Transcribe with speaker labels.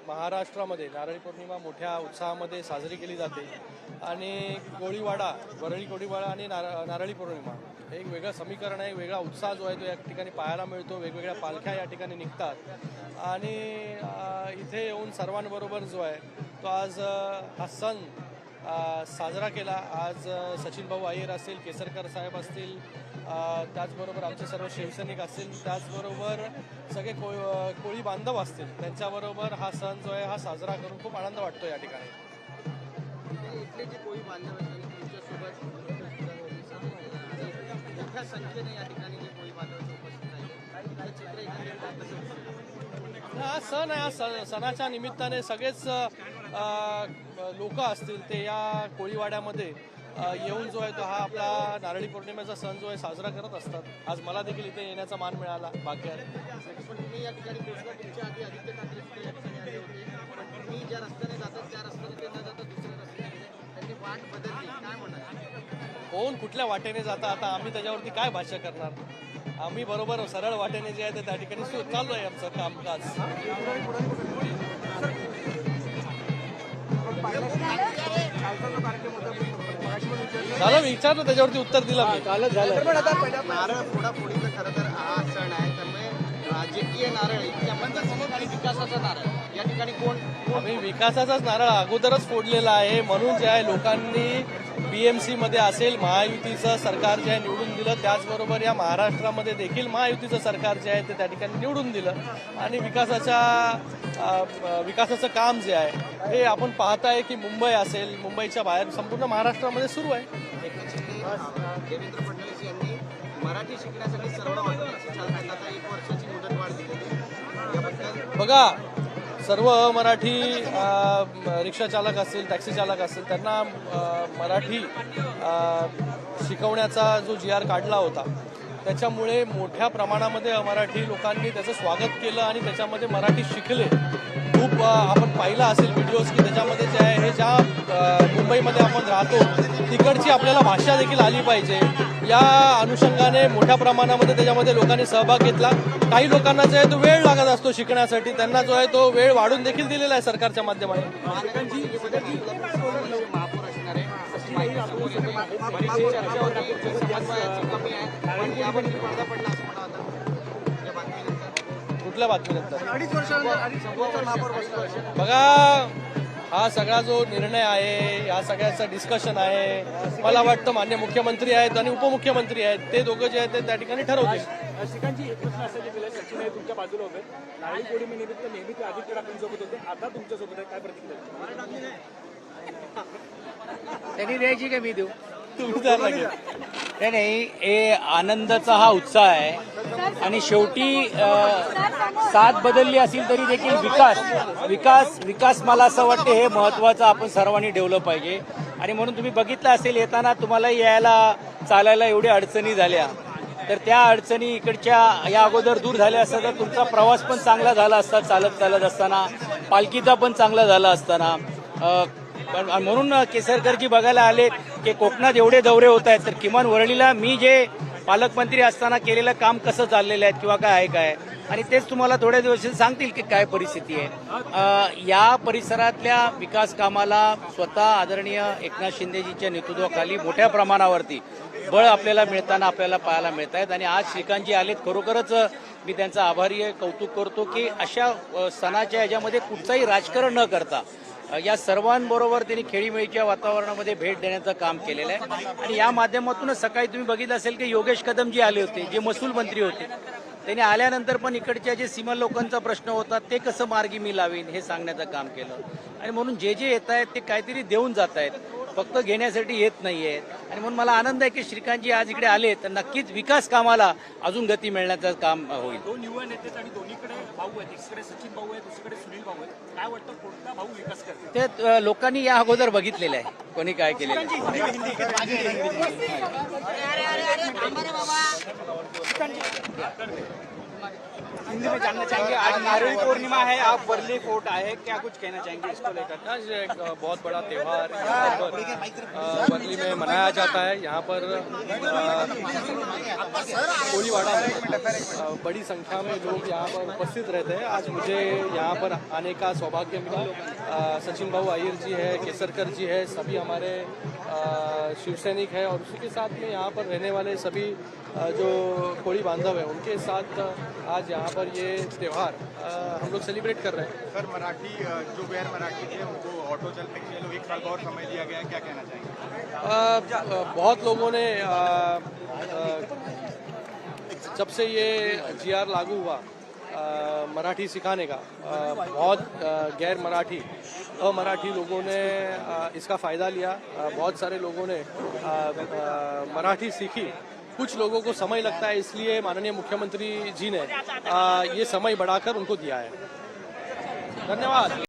Speaker 1: महाराष्ट्रामध्ये नारळी पौर्णिमा मोठ्या उत्साहामध्ये साजरी केली जाते आणि कोळीवाडा, वरळी कोळीवाडा आणि नारळी पौर्णिमा हे एक वेगळं समीकरण आहे, वेगळा उत्साह जो आहे तो या ठिकाणी पाहायला मिळतो. वेगवेगळ्या पालख्या या ठिकाणी निघतात आणि इथे येऊन सर्वांबरोबर जो आहे तो आज हा सण साजरा केला. आज सचिन भाऊ अय्यर असतील, केसरकर साहेब असतील, त्याचबरोबर आमचे सर्व शिवसैनिक असतील, त्याचबरोबर सगळे कोळी बांधव असतील, त्यांच्याबरोबर हा सण जो आहे हा साजरा करून खूप आनंद वाटतो या ठिकाणी.
Speaker 2: इथले जे कोळी बांधव आहेत त्यांच्यासोबत मोठ्या संख्येने या ठिकाणी जे कोळी बांधव उपस्थित राहिले काही चित्र
Speaker 1: हा सण आहे. हा सणाच्या निमित्ताने सगळेच लोक असतील ते या कोळीवाड्यामध्ये येऊन जो आहे तो हा आपला नारळी पौर्णिमेचा सण जो आहे साजरा करत असतात. आज मला देखील इथे येण्याचा मान मिळाला. भाग्य आहे.
Speaker 2: पण तुम्ही या ठिकाणी पोहोचला, तुमच्या आधी आदित्य ठाकरे सुद्धा या ठिकाणी आले होते, पण तुम्ही ज्या रस्त्याने जातात त्या रस्त्याने ते न जाता दुसऱ्या रस्त्याने गेले, त्यांनी वाट बदलली, काय म्हणाल?
Speaker 1: कोण कुठल्या वाटेने जाता, आता आम्ही त्याच्यावरती काय भाष्य करणार. आम्ही बरोबर सरळ वाटेने जे आहे ते त्या ठिकाणी चालू आहे आमचं कामकाज. झालं, मी विचारलं त्याच्यावरती उत्तर दिलं मी.
Speaker 2: नारळ फोडाफोडीचं खरं तर हा सण आहे, त्यामुळे राजकीय नारळ आणि विकासाचा नारळ या ठिकाणी कोण
Speaker 1: आम्ही विकासाचाच नारळ अगोदरच फोडलेला आहे. म्हणून जे आहे लोकांनी BMC मध्ये असेल महायुतीचं सरकार जे आहे निवडून दिलं, त्याचबरोबर या महाराष्ट्रामध्ये देखील महायुतीचं सरकार जे आहे ते त्या ठिकाणी निवडून दिलं आणि विकासाचं काम जे आहे हे आपण पाहताय की मुंबई असेल, मुंबईच्या बाहेर संपूर्ण महाराष्ट्रामध्ये सुरू आहे.
Speaker 2: देवेंद्र फडणवीस यांनी मराठी शिकण्यासाठी सर्व त्यांना 1 वर्षाची मुदतवाढ दिलेली याबद्दल
Speaker 1: बघा, सर्व मराठी रिक्षा चालक असतील, टॅक्सी चालक असतील, त्यांना मराठी शिकवण्याचा जो GR काढला होता त्याच्यामुळे मोठ्या प्रमाणामध्ये मराठी लोकांनी त्याचं स्वागत केलं आणि त्याच्यामध्ये मराठी शिकले. खूप आपण पाहिलं असेल व्हिडिओज की त्याच्यामध्ये जे आहे हे ज्या मुंबईमध्ये आपण राहतो तिकडची आपल्याला भाषा देखील आली पाहिजे, या अनुषंगाने मोठ्या प्रमाणामध्ये त्याच्यामध्ये लोकांनी सहभाग घेतला. काही लोकांना जो आहे तो वेळ लागत असतो शिकण्यासाठी, त्यांना जो आहे तो वेळ वाढून देखील दिलेला आहे सरकारच्या माध्यमाने. कुठल्या बातमीनंतर? बघा, हा सगळा जो निर्णय आहे, या सगळ्याचा डिस्कशन आहे, मला वाटतं माननीय मुख्यमंत्री आहेत आणि उपमुख्यमंत्री आहेत, ते दोघं जे आहेत ते त्या ठिकाणी ठरवतील.
Speaker 3: शिकांची एक प्रश्न असा की सचिन आहे तुमच्या बाजूला होते, नारळी पौर्णिमेनिमित्त नेहमी ते आदित्य ठाकरेंसोबत होते, आता तुमच्यासोबत आहे, काय प्रतिक्रिया?
Speaker 4: त्यांनी द्यायची का मी देऊ?
Speaker 1: तुम्ही
Speaker 4: नाही, हे आनंदाचा हा उत्साह आहे आणि शेवटी साथ बदलली असेल तरी देखील विकास मला असं वाटतं हे महत्वाचं आपण सर्वांनी ठेवलं पाहिजे. आणि म्हणून तुम्ही बघितलं असेल येताना तुम्हाला यायला चालायला एवढ्या अडचणी झाल्या, तर त्या अडचणी इकडच्या या अगोदर दूर झाल्या असता तर तुमचा प्रवास पण चांगला झाला असता, चालत असताना पालखीचा पण चांगला झाला असताना. म्हणून केसरकरजी बघायला आले की कोकणात एवढे दौरे होत आहेत, तर किमान वरळीला मी जे पालकमंत्री असताना केलेलं काम कसं चाललेलं आहे किंवा काय आहे काय, आणि तेच तुम्हाला थोड्या दिवस सांगतील की काय परिस्थिती आहे. या परिसरातल्या विकास कामाला स्वतः आदरणीय एकनाथ शिंदेजीच्या नेतृत्वाखाली मोठ्या प्रमाणावरती बळ आपल्याला पाहायला मिळत आहेत. आणि आज श्रीकांतजी आलेत, खरोखरच मी त्यांचा आभारी आहे, कौतुक करतो की अशा सणाच्या ह्याच्यामध्ये कुठचंही राजकारण न करता या सर्वांबरोबर त्यांनी खेळीमेळीच्या वातावरणामध्ये भेट देण्याचं काम केलेलं आहे. आणि या माध्यमातूनच सकाळी तुम्ही बघितलं असेल की योगेश कदमजी आले होते, जे महसूल मंत्री होते, त्यांनी आल्यानंतर पण इकडच्या जे सीमा लोकांचा प्रश्न होता ते कसं मार्गी मी लावीन हे सांगण्याचं काम केलं. आणि म्हणून जे येत आहेत ते काहीतरी देऊन जात आहेत, फक्त घेण्यासाठी येत नाहीयेत. आणि म्हणून मला आनंद आहे की श्रीकांतजी आज इकडे आले तर नक्कीच विकास कामाला अजून गती मिळण्याचं काम होईल.
Speaker 3: दोन युवा नेते आणि दोन्हीकडे भाऊ आहेत, एकीकडे सचिन भाऊ आहे, दुसरीकडे सुनील भाऊ आहेत, काय वाटतं कोणता भाऊ विकास करतो?
Speaker 4: ते लोकांनी या अगोदर बघितलेलं आहे कोणी काय केलेलं आहे.
Speaker 3: हिंदी में जानना चाहेंगे, आज नारळी पूर्णिमा है, आप वर्ली फोर्ट आए, क्या कुछ कहना चाहेंगे इसको लेकर?
Speaker 1: आज एक बहुत बड़ा त्यौहार यहाँ पर वर्ली में मनाया जाता है। यहाँ पर कोलीवाड़ा में बड़ी संख्या में लोग यहाँ पर उपस्थित रहते हैं। आज मुझे यहाँ पर आने का सौभाग्य मिला। सचिन भाऊ अय्यर जी है, केसरकर जी है, सभी हमारे शिवसैनिक हैं और उसी के साथ में यहाँ पर रहने वाले सभी जो कोली बांधव है उनके साथ आज यहाँ पर ये त्यौहार हम लोग सेलिब्रेट कर रहे हैं।
Speaker 5: सर, मराठी जो गैर मराठी थे उनको ऑटो चलने के लिए 1 साल का और समय दिया गया है, क्या कहना चाहेंगे?
Speaker 1: बहुत लोगों ने जब से ये GR लागू हुआ मराठी सिखाने का बहुत गैर मराठी अमराठी लोगों ने इसका फ़ायदा लिया। बहुत सारे लोगों ने मराठी सीखी। कुछ लोगों को समय लगता है, इसलिए माननीय मुख्यमंत्री जी ने ये समय बढ़ाकर उनको दिया है। धन्यवाद।